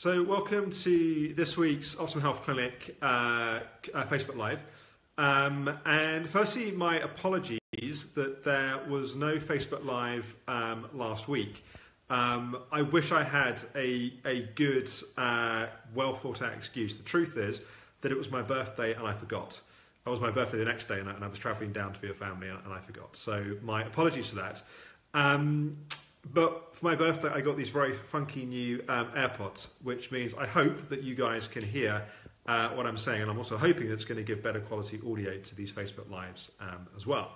So welcome to this week's Optimum Health Clinic Facebook Live. And firstly, my apologies that there was no Facebook Live last week. I wish I had a good, well thought out excuse. The truth is that it was my birthday and I forgot. It was my birthday the next day and I was travelling down to be with family and I forgot. So my apologies for that. But for my birthday, I got these very funky new AirPods, which means I hope that you guys can hear what I'm saying. And I'm also hoping that it's going to give better quality audio to these Facebook Lives as well.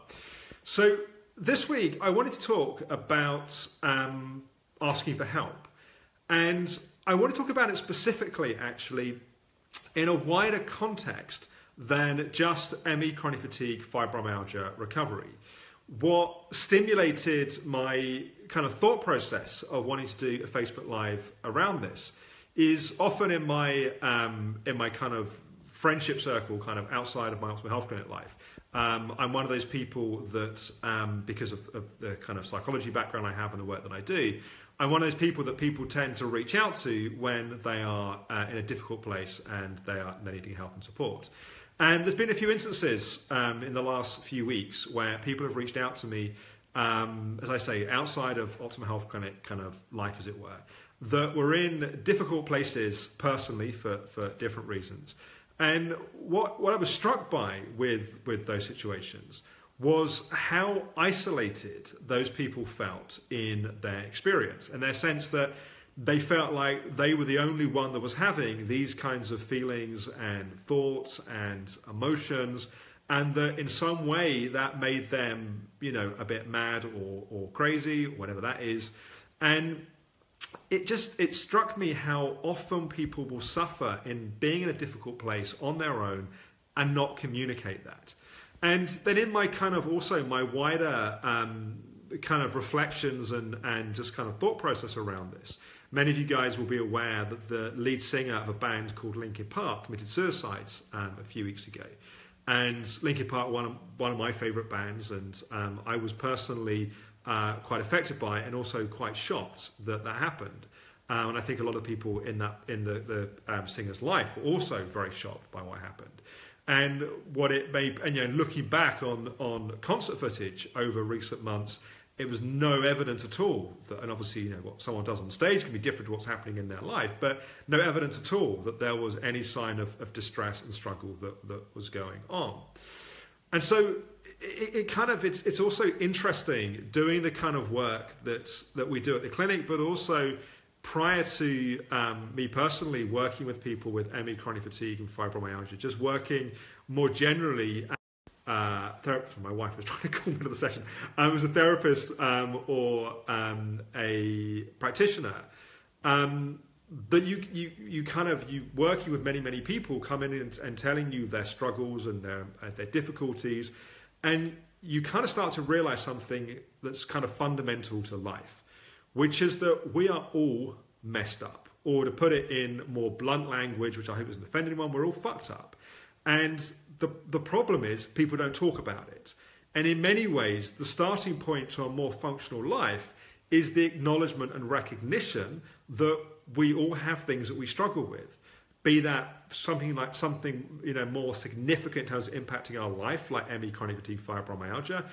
So this week, I wanted to talk about asking for help. And I want to talk about it specifically, actually, in a wider context than just ME, chronic fatigue, fibromyalgia recovery. What stimulated my kind of thought process of wanting to do a Facebook Live around this is often in my kind of friendship circle, kind of outside of my Optimum Health Clinic life. I'm one of those people that, because of the kind of psychology background I have and the work that I do, I'm one of those people that people tend to reach out to when they are in a difficult place and they're needing help and support. And there's been a few instances in the last few weeks where people have reached out to me, as I say, outside of Optimum Health Clinic kind of life, as it were, that were in difficult places personally for different reasons. And what I was struck by with those situations was how isolated those people felt in their experience, and their sense that they felt like they were the only one that was having these kinds of feelings and thoughts and emotions, and that in some way that made them, you know, a bit mad or crazy, whatever that is. And it struck me how often people will suffer in being in a difficult place on their own and not communicate that. And then in my kind of also my wider kind of reflections and just kind of thought process around this, many of you guys will be aware that the lead singer of a band called Linkin Park committed suicide a few weeks ago. And Linkin Park, one of my favourite bands, and I was personally quite affected by it and also quite shocked that happened. And I think a lot of people in the singer's life were also very shocked by what happened. And what it made, and you know, looking back on concert footage over recent months, it was no evidence at all that, and obviously, you know, what someone does on stage can be different to what's happening in their life, but no evidence at all that there was any sign of distress and struggle that was going on. And so it's also interesting doing the kind of work that we do at the clinic, but also prior to me personally working with people with ME, chronic fatigue and fibromyalgia, just working more generally. Therapist, my wife was trying to call me to the session, as a therapist or a practitioner, but you working with many people come in and telling you their struggles and their difficulties, and you kind of start to realize something that's kind of fundamental to life, which is that we are all messed up, or to put it in more blunt language, which I hope doesn't offend anyone, we're all fucked up. And the problem is people don't talk about it. And in many ways, the starting point to a more functional life is the acknowledgement and recognition that we all have things that we struggle with. Be that something you know, more significant in terms of impacting our life, like ME, chronic fatigue, fibromyalgia.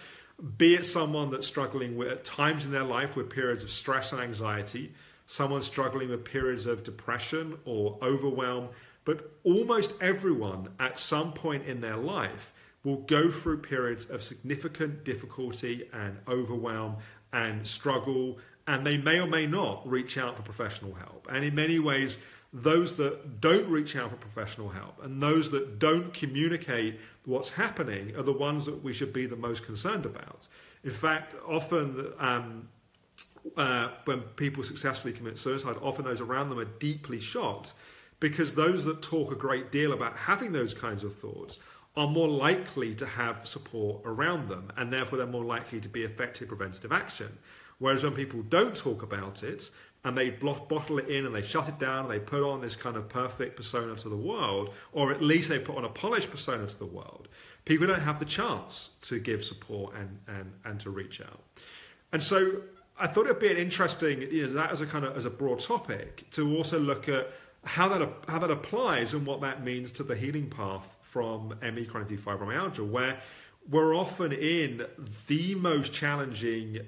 Be it someone that's struggling with, at times in their life, with periods of stress and anxiety. Someone struggling with periods of depression or overwhelm. But almost everyone at some point in their life will go through periods of significant difficulty and overwhelm and struggle, and they may or may not reach out for professional help. And in many ways, those that don't reach out for professional help and those that don't communicate what's happening are the ones that we should be the most concerned about. In fact, often when people successfully commit suicide, often those around them are deeply shocked, because those that talk a great deal about having those kinds of thoughts are more likely to have support around them, and therefore they're more likely to be effective preventative action. Whereas when people don't talk about it and they bottle it in and they shut it down and they put on this kind of perfect persona to the world, or at least they put on a polished persona to the world, people don't have the chance to give support and to reach out. And so I thought it'd be an interesting, that as a kind of as a broad topic, to also look at how that applies and what that means to the healing path from ME chronic fibromyalgia, where we're often in the most challenging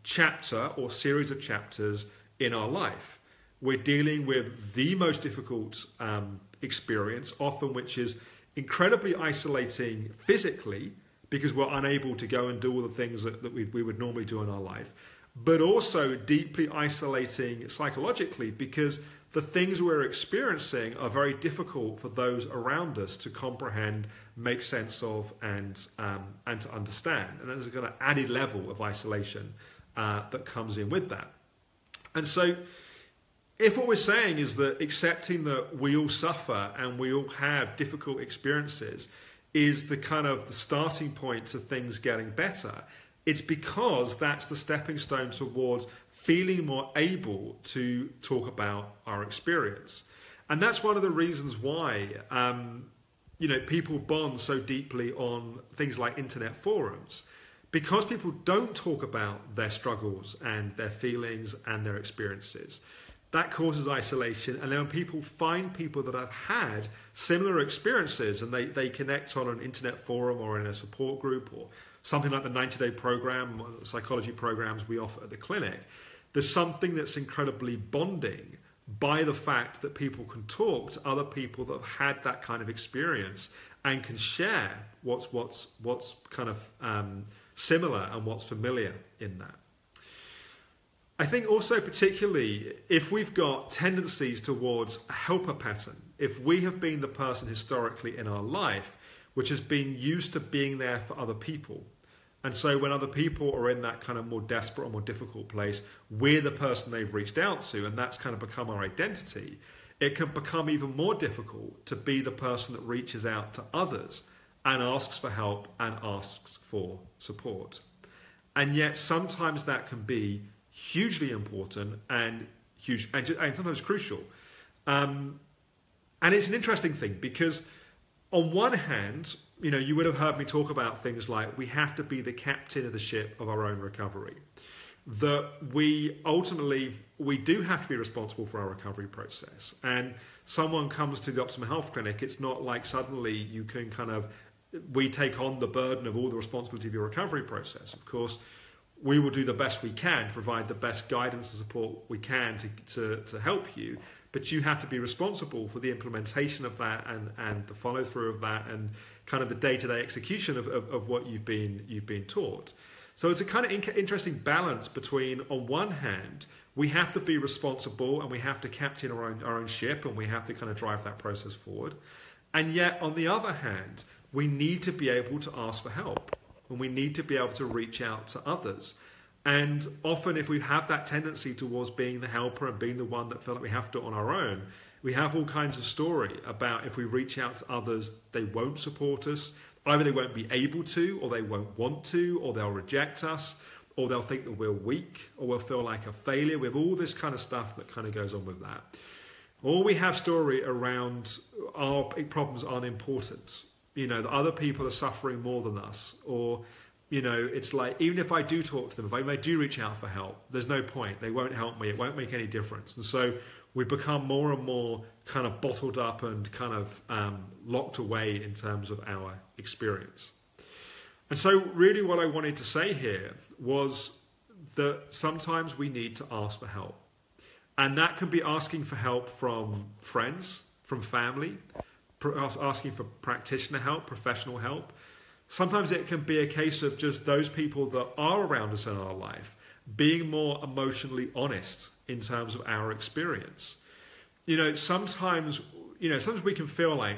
chapter or series of chapters in our life. We're dealing with the most difficult experience, often which is incredibly isolating physically, because we're unable to go and do all the things that we would normally do in our life, but also deeply isolating psychologically, because the things we're experiencing are very difficult for those around us to comprehend, make sense of, and to understand. And there's a kind of added level of isolation that comes in with that. And so if what we're saying is that accepting that we all suffer and we all have difficult experiences is the kind of the starting point to things getting better, it's because that's the stepping stone towards feeling more able to talk about our experience. And that's one of the reasons why people bond so deeply on things like internet forums, because people don't talk about their struggles and their feelings and their experiences. That causes isolation, and then when people find people that have had similar experiences and they connect on an internet forum or in a support group or something like the 90-day program or the psychology programs we offer at the clinic, there's something that's incredibly bonding by the fact that people can talk to other people that have had that kind of experience and can share what's kind of similar and what's familiar in that. I think also particularly if we've got tendencies towards a helper pattern, if we have been the person historically in our life which has been used to being there for other people, and so when other people are in that kind of more desperate or more difficult place, we're the person they've reached out to, and that's kind of become our identity, it can become even more difficult to be the person that reaches out to others and asks for help and asks for support. And yet sometimes that can be hugely important and sometimes crucial. And it's an interesting thing because on one hand, you would have heard me talk about things like we have to be the captain of the ship of our own recovery. That we do have to be responsible for our recovery process. And someone comes to the Optimum Health Clinic, it's not like suddenly you can we take on the burden of all the responsibility of your recovery process. Of course, we will do the best we can to provide the best guidance and support we can to help you, but you have to be responsible for the implementation of that and the follow through of that and kind of the day-to-day execution of what you've been taught. So it's a kind of interesting balance between, on one hand, we have to be responsible and we have to captain our own ship and we have to kind of drive that process forward. And yet, on the other hand, we need to be able to ask for help. And we need to be able to reach out to others. And often if we have that tendency towards being the helper and being the one that feel like we have to on our own, we have all kinds of story about if we reach out to others, they won't support us. Either they won't be able to, or they won't want to, or they'll reject us, or they'll think that we're weak, or we'll feel like a failure. We have all this kind of stuff that kind of goes on with that. Or we have story around our problems aren't important. That other people are suffering more than us, or it's like, even if I do talk to them, if I do reach out for help, there's no point. They won't help me. It won't make any difference. And so we become more and more kind of bottled up and kind of locked away in terms of our experience. And so really what I wanted to say here was that sometimes we need to ask for help. And that can be asking for help from friends, from family, asking for practitioner help, professional help. Sometimes it can be a case of just those people that are around us in our life being more emotionally honest in terms of our experience. Sometimes we can feel like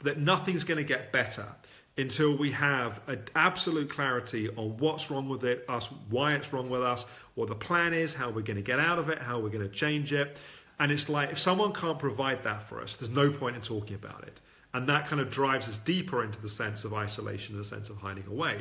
that nothing's going to get better until we have an absolute clarity on what's wrong with us, why it's wrong with us, what the plan is, how we're going to get out of it, how we're going to change it. And it's like, if someone can't provide that for us, there's no point in talking about it. And that kind of drives us deeper into the sense of isolation and the sense of hiding away.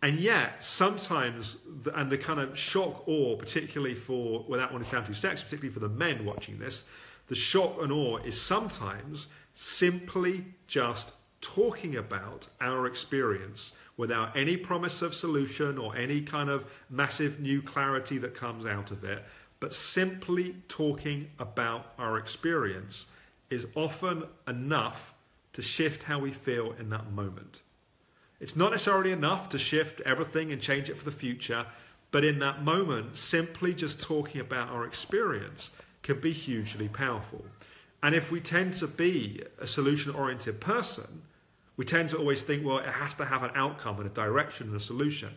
And yet, sometimes, and the kind of shock awe, particularly for, without wanting to sound too sexy, particularly for the men watching this, the shock and awe is sometimes simply just talking about our experience without any promise of solution or any kind of massive new clarity that comes out of it, but simply talking about our experience is often enough to shift how we feel in that moment. It's not necessarily enough to shift everything and change it for the future, but in that moment, simply just talking about our experience can be hugely powerful. And if we tend to be a solution-oriented person, we tend to always think, well, it has to have an outcome and a direction and a solution.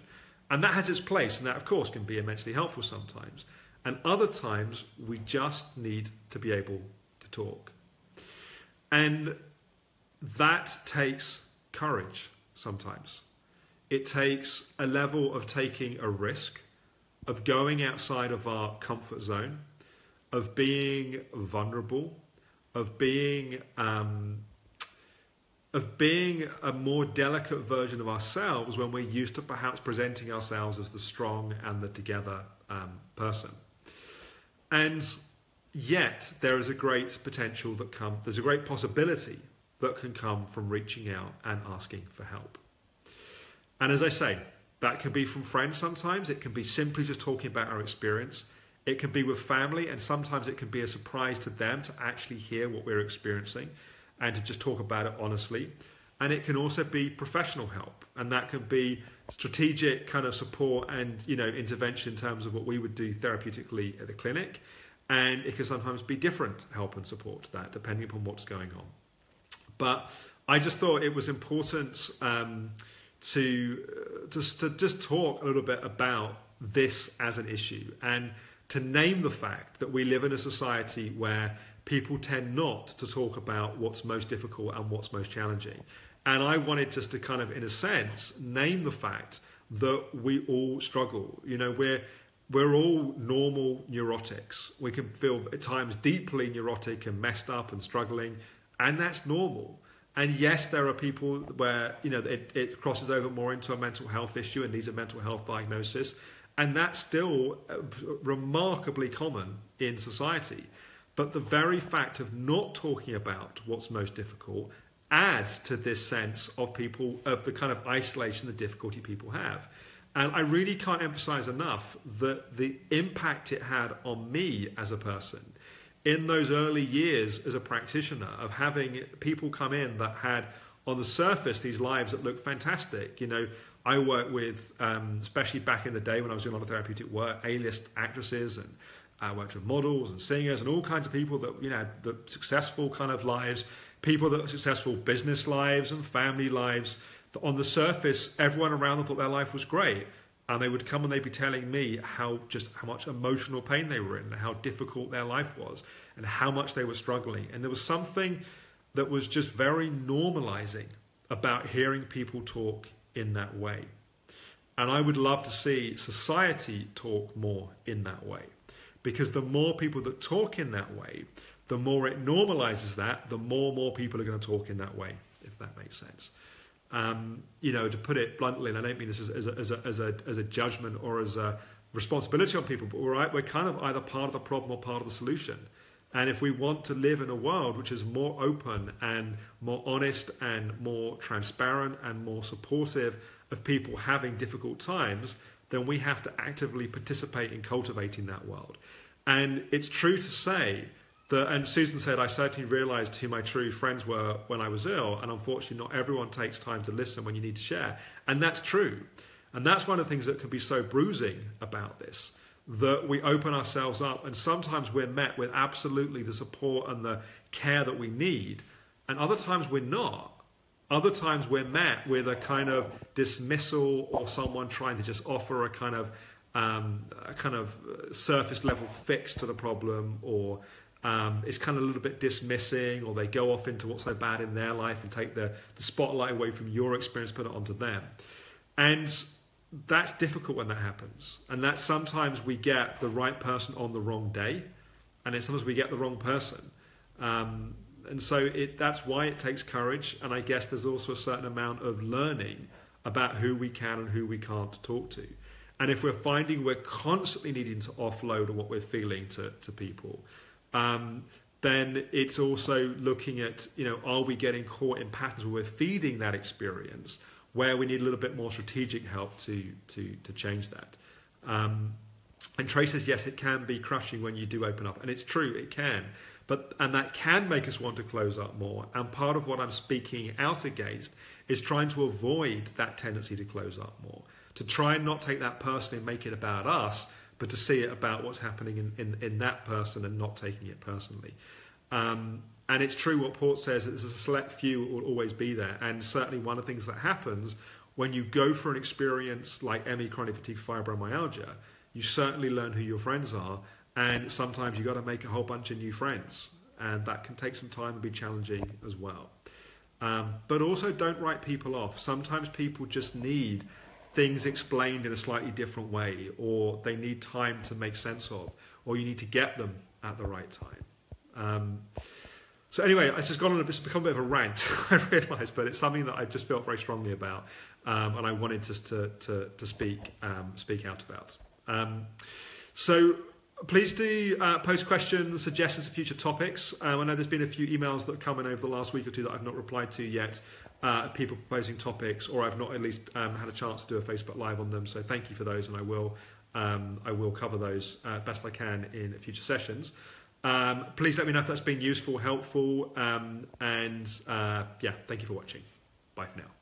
And that has its place, and that, of course, can be immensely helpful sometimes. And other times, we just need to be able to talk. And that takes courage sometimes. It takes a level of taking a risk, of going outside of our comfort zone, of being vulnerable, of being a more delicate version of ourselves when we're used to perhaps presenting ourselves as the strong and the together person. And yet there is a great potential that there's a great possibility that can come from reaching out and asking for help. And as I say, that can be from friends sometimes. It can be simply just talking about our experience. It can be with family, and sometimes it can be a surprise to them to actually hear what we're experiencing and to just talk about it honestly. And it can also be professional help, and that can be strategic kind of support and, you know, intervention in terms of what we would do therapeutically at the clinic. And it can sometimes be different help and support to that, depending upon what's going on. But I just thought it was important to just talk a little bit about this as an issue, and to name the fact that we live in a society where people tend not to talk about what's most difficult and what's most challenging. And I wanted just to kind of, in a sense, name the fact that we all struggle. You know, we're all normal neurotics. We can feel at times deeply neurotic and messed up and struggling, and that's normal. And yes, there are people where, you know, it crosses over more into a mental health issue and needs a mental health diagnosis, and that's still remarkably common in society. But the very fact of not talking about what's most difficult adds to this sense of people, of the kind of isolation, the difficulty people have. And I really can't emphasize enough that the impact it had on me as a person in those early years as a practitioner, of having people come in that had on the surface these lives that looked fantastic. You know, I worked with, especially back in the day when I was doing a lot of therapeutic work, A-list actresses, and I worked with models and singers and all kinds of people that, you know, the successful kind of lives, people that are successful business lives and family lives. That on the surface, everyone around them thought their life was great. And they would come and they'd be telling me how much emotional pain they were in, and how difficult their life was, and how much they were struggling. And there was something that was just very normalizing about hearing people talk in that way. And I would love to see society talk more in that way. Because the more people that talk in that way, the more it normalizes that, the more people are going to talk in that way, if that makes sense. You know, to put it bluntly, and I don't mean this as a judgment or as a responsibility on people, but we're kind of either part of the problem or part of the solution. And if we want to live in a world which is more open and more honest and more transparent and more supportive of people having difficult times, then we have to actively participate in cultivating that world. And it's true to say that, and Susan said, I certainly realized who my true friends were when I was ill, and unfortunately not everyone takes time to listen when you need to share. And that's true. And that's one of the things that can be so bruising about this, that we open ourselves up, and sometimes we're met with absolutely the support and the care that we need, and other times we're not. Other times we're met with a kind of dismissal, or someone trying to just offer a kind of surface level fix to the problem, or it's kind of a little bit dismissing, or they go off into what's so bad in their life and take the spotlight away from your experience, put it onto them. And that's difficult when that happens. And that sometimes we get the right person on the wrong day, and then sometimes we get the wrong person. And so that's why it takes courage. And I guess there's also a certain amount of learning about who we can and who we can't talk to. And if we're finding we're constantly needing to offload what we're feeling to people, then it's also looking at, you know, are we getting caught in patterns where we're feeding that experience where we need a little bit more strategic help to change that. And Trey says, yes, it can be crushing when you do open up. And it's true, it can. And that can make us want to close up more. And part of what I'm speaking out against is trying to avoid that tendency to close up more, to try and not take that personally and make it about us, but to see it about what's happening in that person and not taking it personally. And it's true what Port says, that there's a select few that will always be there. And certainly one of the things that happens when you go for an experience like ME, chronic fatigue fibromyalgia, you certainly learn who your friends are. And sometimes you've got to make a whole bunch of new friends. And that can take some time and be challenging as well. But also don't write people off. Sometimes people just need things explained in a slightly different way, or they need time to make sense of, or you need to get them at the right time. So anyway, it's just it's become a bit of a rant, I realise, but it's something that I just felt very strongly about, and I wanted to speak out about. So please do post questions, suggestions for future topics. I know there's been a few emails that have come in over the last week or two that I've not replied to yet, people proposing topics, or I've not at least had a chance to do a Facebook Live on them. So thank you for those, and I will cover those best I can in future sessions. Please let me know if that's been useful, helpful, and yeah, thank you for watching. Bye for now.